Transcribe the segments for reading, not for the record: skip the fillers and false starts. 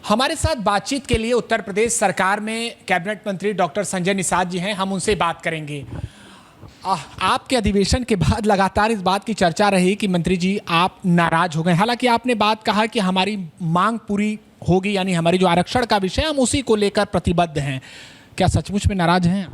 हमारे साथ बातचीत के लिए उत्तर प्रदेश सरकार में कैबिनेट मंत्री डॉक्टर संजय निषाद जी हैं। हम उनसे बात करेंगे। आपके अधिवेशन के बाद लगातार इस बात की चर्चा रही कि मंत्री जी आप नाराज हो गए। हालांकि आपने बात कहा कि हमारी मांग पूरी होगी, यानी हमारी जो आरक्षण का विषय हम उसी को लेकर प्रतिबद्ध हैं। क्या सचमुच में नाराज हैं?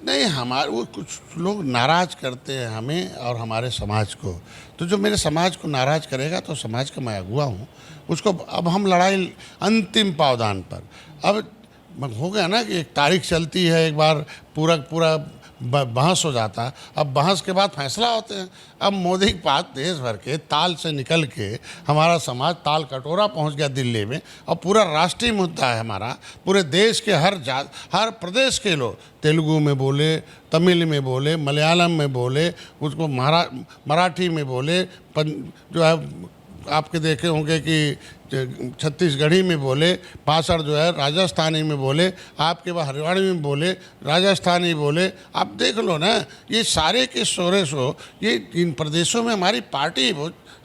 नहीं, हमारे वो कुछ लोग नाराज करते हैं हमें और हमारे समाज को। तो जो मेरे समाज को नाराज करेगा तो समाज का मैं अगुआ हूँ, उसको अब हम लड़ाई अंतिम पावदान पर। अब हो गया ना कि एक तारीख चलती है, एक बार पूरा बहस हो जाता है। अब बहस के बाद फैसला होते हैं। अब मोदी के पास देश भर के ताल से निकल के हमारा समाज ताल कटोरा पहुंच गया दिल्ली में, और पूरा राष्ट्रीय मुद्दा है हमारा। पूरे देश के हर प्रदेश के लोग तेलुगु में बोले, तमिल में बोले, मलयालम में बोले, उसको मराठी में बोले, जो है आपके देखे होंगे कि छत्तीसगढ़ी में बोले, पासर जो है राजस्थानी में बोले, आपके वहाँ हरियाणवी में बोले, राजस्थानी बोले। आप देख लो ना, ये सारे के सोरे सो ये इन प्रदेशों में हमारी पार्टी,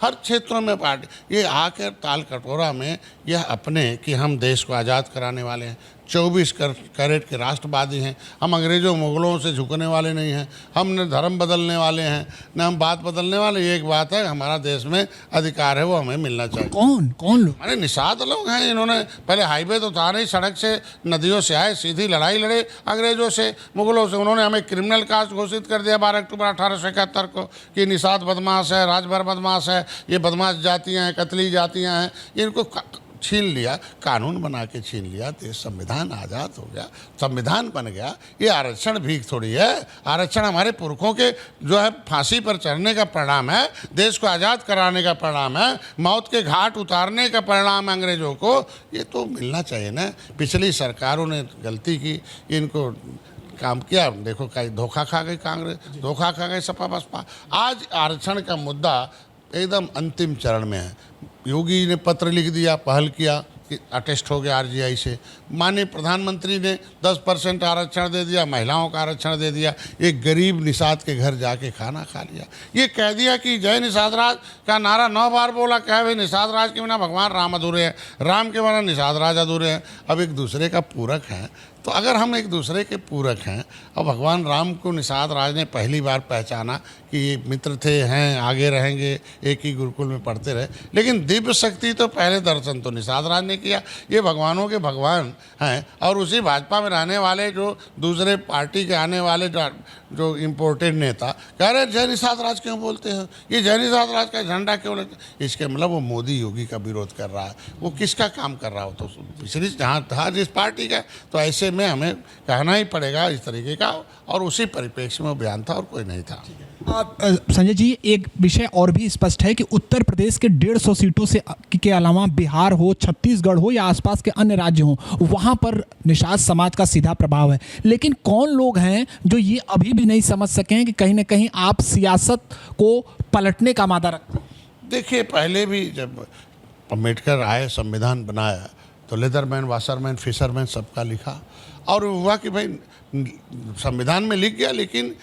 हर क्षेत्रों में पार्टी, ये आकर ताल कटोरा में यह अपने कि हम देश को आज़ाद कराने वाले हैं, 24 कैरेट के राष्ट्रवादी हैं, हम अंग्रेज़ों मुगलों से झुकने वाले नहीं हैं, हम न धर्म बदलने वाले हैं न हम बात बदलने वाले। एक बात है, हमारा देश में अधिकार है, वो हमें मिलना चाहिए। कौन लोग? अरे निषाद लोग हैं। इन्होंने पहले हाईवे तो था नहीं, सड़क से नदियों से आए, सीधी लड़ाई लड़े अंग्रेज़ों से, मुगलों से। उन्होंने हमें क्रिमिनल कास्ट घोषित कर दिया 12 अक्टूबर 1871 को कि निषाद बदमाश है, राजभर बदमाश है, ये बदमाश जातियाँ हैं, कतली जातियाँ हैं। इनको छीन लिया, कानून बना के छीन लिया, देश संविधान आज़ाद हो गया, संविधान बन गया। ये आरक्षण भीख थोड़ी है। आरक्षण हमारे पुरखों के जो है फांसी पर चढ़ने का परिणाम है, देश को आज़ाद कराने का परिणाम है, मौत के घाट उतारने का परिणाम है अंग्रेज़ों को। ये तो मिलना चाहिए ना। पिछली सरकारों ने गलती की, इनको काम किया, देखो कहीं धोखा खा गई कांग्रेस, धोखा खा गई सपा बसपा। आज आरक्षण का मुद्दा एकदम अंतिम चरण में है। योगी ने पत्र लिख दिया, पहल किया कि अटेस्ट हो गया आरजीआई से। माननीय प्रधानमंत्री ने 10% आरक्षण दे दिया, महिलाओं का आरक्षण दे दिया। एक गरीब निषाद के घर जाके खाना खा लिया। ये कह दिया कि जय निषाद राज का नारा 9 बार बोला। कहे भाई निषाद राज के बिना भगवान राम अधूरे हैं, राम के बिना निषाद राज अधूरे हैं। अब एक दूसरे का पूरक हैं, तो अगर हम एक दूसरे के पूरक हैं और भगवान राम को निषाद राज ने पहली बार पहचाना कि ये मित्र थे, हैं, आगे रहेंगे, एक ही गुरुकुल में पढ़ते रहे, लेकिन दिव्य शक्ति तो पहले दर्शन तो निषाद राज ने किया। ये भगवानों के भगवान हैं। और उसी भाजपा में रहने वाले जो दूसरे पार्टी के आने वाले जो इम्पोर्टेड नेता कह रहे जय निषाद राज क्यों बोलते हो, ये जय निषाद राज का झंडा क्यों लगता। इसके मतलब वो मोदी योगी का विरोध कर रहा है। वो किसका काम कर रहा हो? तो पिछली जहाँ था जिस पार्टी का, तो ऐसे में हमें कहना ही पड़ेगा इस तरीके का। और उसी परिप्रेक्ष्य में वो बयान था और कोई नहीं था। संजय जी, एक विषय और भी स्पष्ट है कि उत्तर प्रदेश के 150 सीटों से के अलावा बिहार हो, छत्तीसगढ़ हो या आसपास के अन्य राज्य हो, वहां पर निषाद समाज का सीधा प्रभाव है। लेकिन कौन लोग हैं जो ये अभी भी नहीं समझ सके हैं कि कहीं ना कहीं आप सियासत को पलटने का मादा रखते हैं? देखिए, पहले भी जब अम्बेडकर आए, संविधान बनाया, तो लेदरमैन, वाशरमैन, फिशरमैन सबका लिखा। और हुआ कि भाई संविधान में लिख गया, लेकिन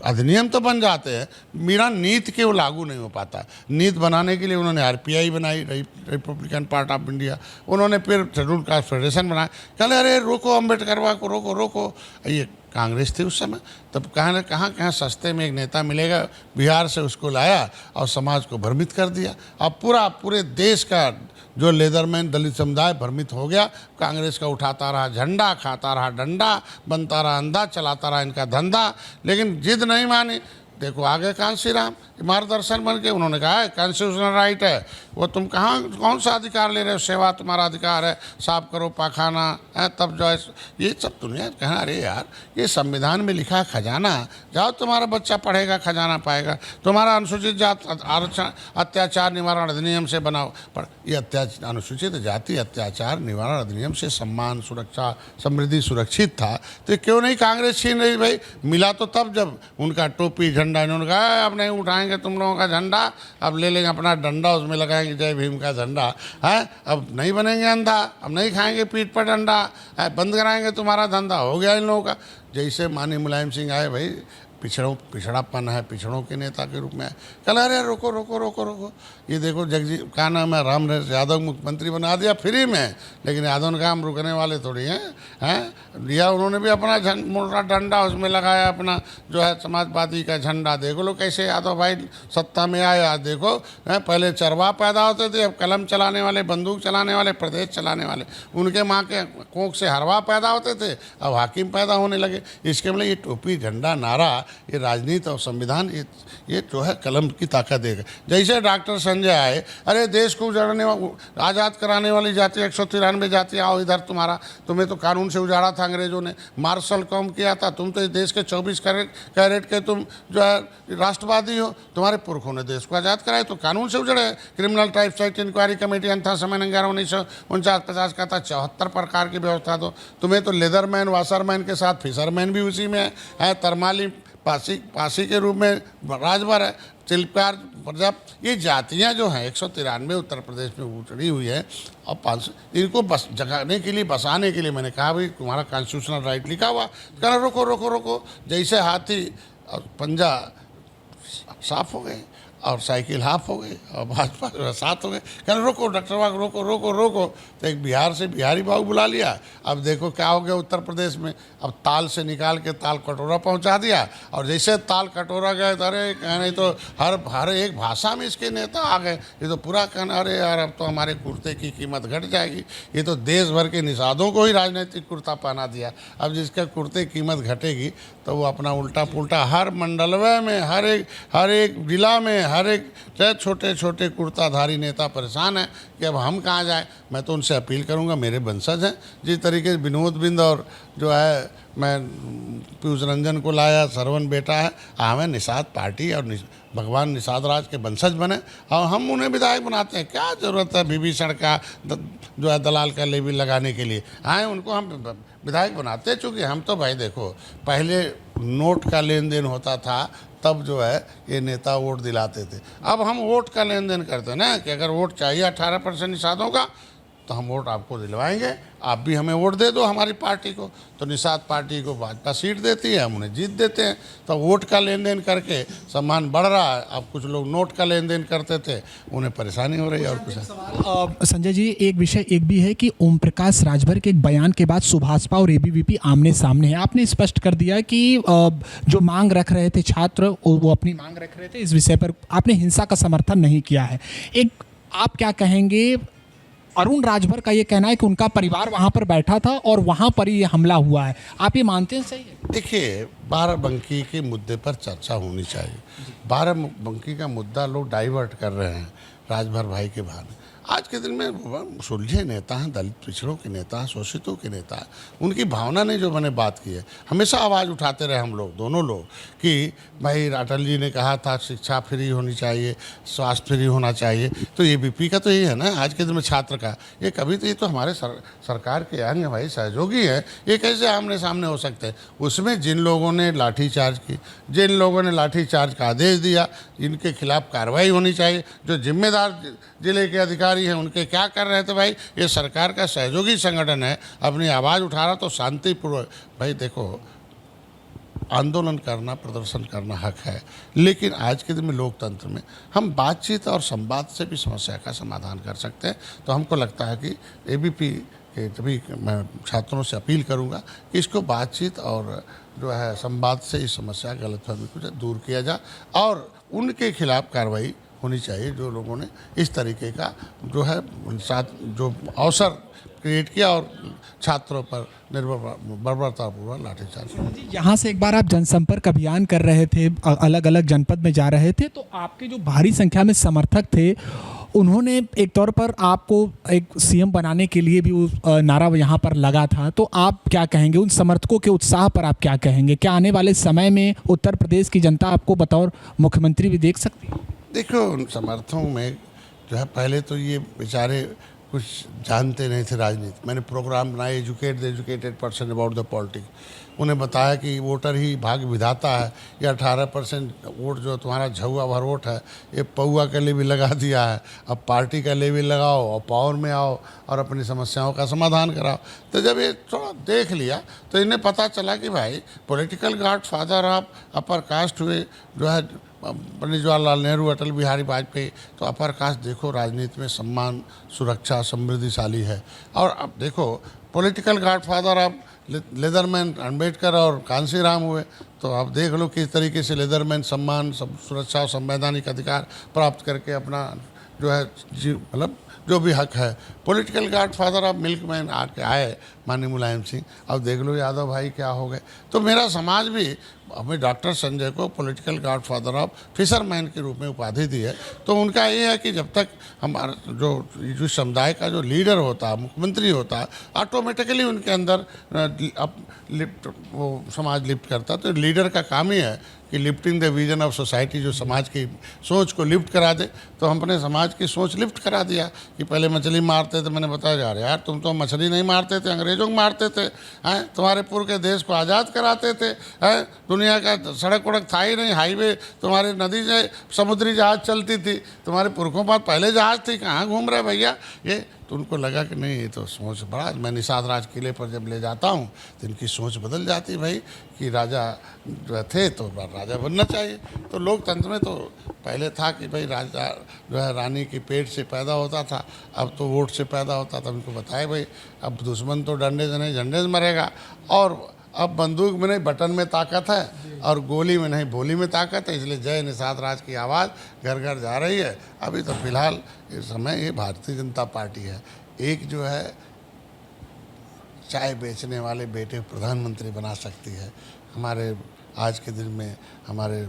अधिनियम तो बन जाते हैं, मेरा नीति के वो लागू नहीं हो पाता। नीति बनाने के लिए उन्होंने आरपीआई बनाई, रिपब्लिकन पार्टी ऑफ इंडिया। उन्होंने फिर शेड्यूल कास्ट फेडरेशन बनाया। कहले अरे रोको अम्बेडकर को, रोको। ये कांग्रेस थी उस समय, तब कहाँ सस्ते में एक नेता मिलेगा, बिहार से उसको लाया और समाज को भ्रमित कर दिया। अब पूरे देश का जो लेदरमैन दलित समुदाय भ्रमित हो गया। कांग्रेस का उठाता रहा झंडा, खाता रहा डंडा, बनता रहा अंधा, चलाता रहा इनका धंधा, लेकिन जिद नहीं मानी। देखो आगे कांसी राम मार्गदर्शन बन के उन्होंने कहा है कॉन्स्टिट्यूशनल राइट है, वो तुम कौन सा अधिकार ले रहे हो, सेवा तुम्हारा अधिकार है, साफ करो पाखाना है, तब जो है ये सब दुनिया कहना। अरे यार, ये संविधान में लिखा खजाना, जाओ तुम्हारा बच्चा पढ़ेगा, खजाना पाएगा। तुम्हारा अनुसूचित जाति आरक्षण अत्याचार निवारण अधिनियम से बनाओ, पर ये अनुसूचित जाति अत्याचार निवारण अधिनियम से सम्मान, सुरक्षा, समृद्धि सुरक्षित था। तो क्यों नहीं कांग्रेस छीन रही? भाई मिला तो तब जब उनका टोपी झंडा, इन्होंने कहा अब नहीं उठाएंगे तुम लोगों का झंडा, अब ले लेंगे अपना डंडा, उसमें लगाएंगे जय भीम का झंडा है। अब नहीं बनेंगे अंधा, अब नहीं खाएंगे पीठ पर डंडा है, बंद कराएंगे तुम्हारा धंधा। हो गया इन लोगों का। जैसे माननीय मुलायम सिंह आए, भाई पिछड़ापन है, पिछड़ों के नेता के रूप में है। कल अरे रोको रोको रोको रोको, ये देखो जगजीत का नाम है, रामनरेश यादव मुख्यमंत्री बना दिया फ्री में, लेकिन यादव ने कहा हम रुकने वाले थोड़ी हैं दिया उन्होंने भी अपना मोटा डंडा उसमें लगाया, अपना जो है समाजवादी का झंडा। देखो लो कैसे यादव भाई सत्ता में आए। आज देखो पहले चरवाहा पैदा होते थे, अब कलम चलाने वाले, बंदूक चलाने वाले, प्रदेश चलाने वाले, उनके माँ के कोख से हरवा पैदा होते थे, अब हाकिम पैदा होने लगे। इसके मतलब ये टोपी, झंडा, नारा, ये राजनीति और संविधान, ये जो है कलम की ताकत देगा। जैसे डॉक्टर संजय आए, अरे देश को उजाड़ने आज़ाद कराने वाली जाति 193 जाति, आओ इधर, तुम्हें तो कानून से उजाड़ा था अंग्रेजों ने, मार्शल कॉम किया था, तुम तो इस देश के 24 कैरेट के तुम जो है राष्ट्रवादी हो, तुम्हारे पुरखों ने देश को आज़ाद कराया तो कानून से उजड़े। Criminal tribes act inquiry committee अंथा समय 11/1949 का था, 74 प्रकार की व्यवस्था। तो तुम्हें तो लेदरमैन, वाशरमैन के साथ फिशरमैन भी उसी में है, तरमाली पासी के रूप में राजभर है, चिल्कार, प्रजाप, ये जातियां जो हैं 193 उत्तर प्रदेश में उतरी हुई है। और 500 इनको बस जगाने के लिए, बसाने के लिए मैंने कहा भाई तुम्हारा कॉन्स्टिट्यूशनल राइट लिखा हुआ, कहना रोको रोको रोको। जैसे हाथी और पंजा साफ हो गए और साइकिल हाफ हो गई और भाजपा 7 हो गए, कहना रोको डॉक्टर वाग, रोको रोको रोको। तो एक बिहार से बिहारी बाबू बुला लिया। अब देखो क्या हो गया उत्तर प्रदेश में, अब ताल से निकाल के ताल कटोरा पहुंचा दिया। और जैसे ताल कटोरा गए तो अरे नहीं तो हर एक भाषा में इसके नेता आ गए। ये तो पूरा कहना अरे यार अब तो हमारे कुर्ते की कीमत घट जाएगी। ये तो देश भर के निषादों को ही राजनीतिक कुर्ता पहना दिया। अब जिसका कुर्ते की कीमत घटेगी तो वो अपना उल्टा पुल्टा हर मंडलवे में, हर एक जिला में, हर एक छोटे छोटे कुर्ताधारी नेता परेशान है कि अब हम कहाँ जाए। मैं तो उनसे अपील करूंगा, मेरे वंशज हैं, जिस तरीके से विनोद बिंद और जो है मैं पीयूष रंजन को लाया, सरवन बेटा है, हमें निषाद पार्टी और भगवान निषाद राज के वंशज बने और हम उन्हें विधायक बनाते हैं। क्या ज़रूरत है विभीषण का जो है दलाल का लेवी लगाने के लिए, आए उनको हम विधायक बनाते हैं। चूँकि हम तो भाई देखो पहले नोट का लेन देन होता था, तब जो है ये नेता वोट दिलाते थे। अब हम वोट का लेन देन करते हैं ना कि अगर वोट चाहिए 18% निषादों का तो हम वोट आपको दिलवाएंगे, आप भी हमें वोट दे दो हमारी पार्टी को। तो निषाद पार्टी को भाजपा सीट देती है, हम उन्हें जीत देते हैं। तो वोट का लेन देन करके सम्मान बढ़ रहा है। अब कुछ लोग नोट का लेन देन करते थे, उन्हें परेशानी हो रही है। और कुछ संजय जी, एक विषय एक भी है कि ओम प्रकाश राजभर के एक बयान के बाद सुभाषपा और एबीवीपी आमने सामने है। आपने स्पष्ट कर दिया कि जो मांग रख रहे थे छात्र, वो अपनी मांग रख रहे थे, इस विषय पर आपने हिंसा का समर्थन नहीं किया है। एक आप क्या कहेंगे, अरुण राजभर का ये कहना है कि उनका परिवार वहां पर बैठा था और वहां पर ही ये हमला हुआ है, आप ये मानते हैं सही है? देखिए, बाराबंकी के मुद्दे पर चर्चा होनी चाहिए। बाराबंकी का मुद्दा लोग डाइवर्ट कर रहे हैं राजभर भाई के बहाने। आज के दिन में सुलझे नेता हैं, दलित पिछड़ों के नेता हैं, शोषितों के नेता हैं, उनकी भावना ने जो मैंने बात की है, हमेशा आवाज़ उठाते रहे हम लोग, दोनों लोग, कि भाई अटल जी ने कहा था शिक्षा फ्री होनी चाहिए, स्वास्थ्य फ्री होना चाहिए। तो एबीपी का तो यही है ना आज के दिन में छात्र का, ये कभी तो ये तो हमारे सरकार के अंग हैं भाई, सहयोगी हैं, ये कैसे आमने सामने हो सकते हैं। उसमें जिन लोगों ने लाठीचार्ज की, जिन लोगों ने लाठीचार्ज का आदेश दिया, इनके खिलाफ कार्रवाई होनी चाहिए। जो जिम्मेदार जिले के अधिकारी हैं उनके क्या कर रहे थे भाई, ये सरकार का सहयोगी संगठन है, अपनी आवाज़ उठा रहा तो शांतिपूर्वक। भाई देखो, आंदोलन करना, प्रदर्शन करना हक है, लेकिन आज के दिन में लोकतंत्र में हम बातचीत और संवाद से भी समस्या का समाधान कर सकते हैं। तो हमको लगता है कि एबीपी के तभी मैं छात्रों से अपील करूंगा कि इसको बातचीत और जो है संवाद से इस समस्या गलतफहमी को दूर किया जाए और उनके खिलाफ कार्रवाई होनी चाहिए जो लोगों ने इस तरीके का जो है साथ जो अवसर क्रिएट किया और छात्रों पर बर्बरतापूर्वक लाठीचार्ज। यहाँ से एक बार आप जनसंपर्क अभियान कर रहे थे, अलग अलग जनपद में जा रहे थे, तो आपके जो भारी संख्या में समर्थक थे उन्होंने एक तौर पर आपको एक सीएम बनाने के लिए भी नारा यहाँ पर लगा था। तो आप क्या कहेंगे उन समर्थकों के उत्साह पर, आप क्या कहेंगे? क्या आने वाले समय में उत्तर प्रदेश की जनता आपको बतौर मुख्यमंत्री भी देख सकती है? देखो, उन समर्थकों में जो है पहले तो ये बेचारे कुछ जानते नहीं थे राजनीति। मैंने प्रोग्राम बनाए, educate the educated person about the politics. उन्हें बताया कि वोटर ही भाग्य विधाता है, ये 18% वोट जो तुम्हारा झुआ भर वोट है, ये पौआ के लिए भी लगा दिया है। अब पार्टी का लिए भी लगाओ और पावर में आओ और अपनी समस्याओं का समाधान कराओ। तो जब ये थोड़ा देख लिया तो इन्हें पता चला कि भाई political godfather of upper caste हुए जो है पंडित जवाहरलाल नेहरू, अटल बिहारी वाजपेयी। तो अपर कास्ट देखो राजनीति में सम्मान, सुरक्षा, समृद्धिशाली है। और अब देखो political godfather of leatherman Ambedkar और कांसीराम हुए, तो आप देख लो किस तरीके से लेदरमैन सम्मान, सुरक्षा और संवैधानिक अधिकार प्राप्त करके अपना जो है मतलब जो भी हक है। Political godfather of milkman आके आए माननीय मुलायम सिंह, अब देख लो यादव भाई क्या हो गए। तो मेरा समाज भी हमें डॉक्टर संजय को political godfather of fisherman के रूप में उपाधि दी है। तो उनका ये है कि जब तक हमारा जो समुदाय का जो लीडर होता है, मुख्यमंत्री होता है, ऑटोमेटिकली उनके अंदर वो समाज लिफ्ट करता है। तो लीडर का काम ही है कि lifting the vision of society, जो समाज की सोच को लिफ्ट करा दे। तो हम अपने समाज की सोच लिफ्ट करा दिया कि पहले मछली मारते थे, मैंने बताया जा रहा यार तुम तो मछली नहीं मारते थे, अंग्रेजों को मारते थे, हैं तुम्हारे पूर्व के देश को आज़ाद कराते थे, हैं दुनिया का सड़क वड़क था ही नहीं, हाईवे तुम्हारे नदी से समुद्री जहाज चलती थी, तुम्हारे पुरखों पास पहले जहाज थी, कहाँ घूम रहे भैया ये। तो उनको लगा कि नहीं ये तो सोच बड़ा। मैं निषाद राज किले पर जब ले जाता हूँ तो इनकी सोच बदल जाती भाई कि राजा जो थे तो राजा बनना चाहिए। तो लोकतंत्र में तो पहले था कि भाई राजा जो है रानी के पेट से पैदा होता था, अब तो वोट से पैदा होता था। उनको बताए भाई अब दुश्मन तो डंडे से नहीं झंडे से मरेगा, और अब बंदूक में नहीं बटन में ताकत है और गोली में नहीं बोली में ताकत है। इसलिए जय निषाद राज की आवाज़ घर घर जा रही है। अभी तो फिलहाल इस समय ये भारतीय जनता पार्टी है। एक जो है चाय बेचने वाले बेटे प्रधानमंत्री बना सकती है। हमारे आज के दिन में हमारे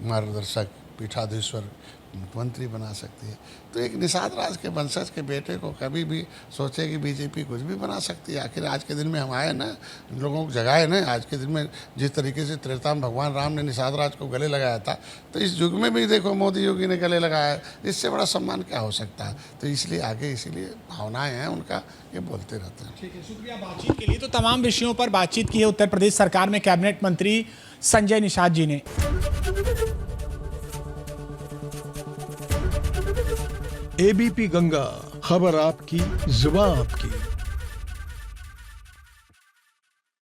मार्गदर्शक पीठाधीश्वर मुख्यमंत्री बना सकती है। तो एक निषाद राज के वंशज के बेटे को कभी भी सोचे कि बीजेपी कुछ भी बना सकती है। आखिर आज के दिन में हम आए ना, लोगों को जगाए ना। आज के दिन में जिस तरीके से त्रेता में भगवान राम ने निषाद राज को गले लगाया था, तो इस युग में भी देखो मोदी योगी ने गले लगाया है। इससे बड़ा सम्मान क्या हो सकता है। तो इसलिए आगे इसीलिए भावनाएँ हैं उनका, ये बोलते रहते हैं। ठीक है, शुक्रिया बातचीत के लिए। तो तमाम विषयों पर बातचीत की है उत्तर प्रदेश सरकार में कैबिनेट मंत्री संजय निषाद जी ने। एबीपी गंगा, खबर आपकी, जुबान आपकी।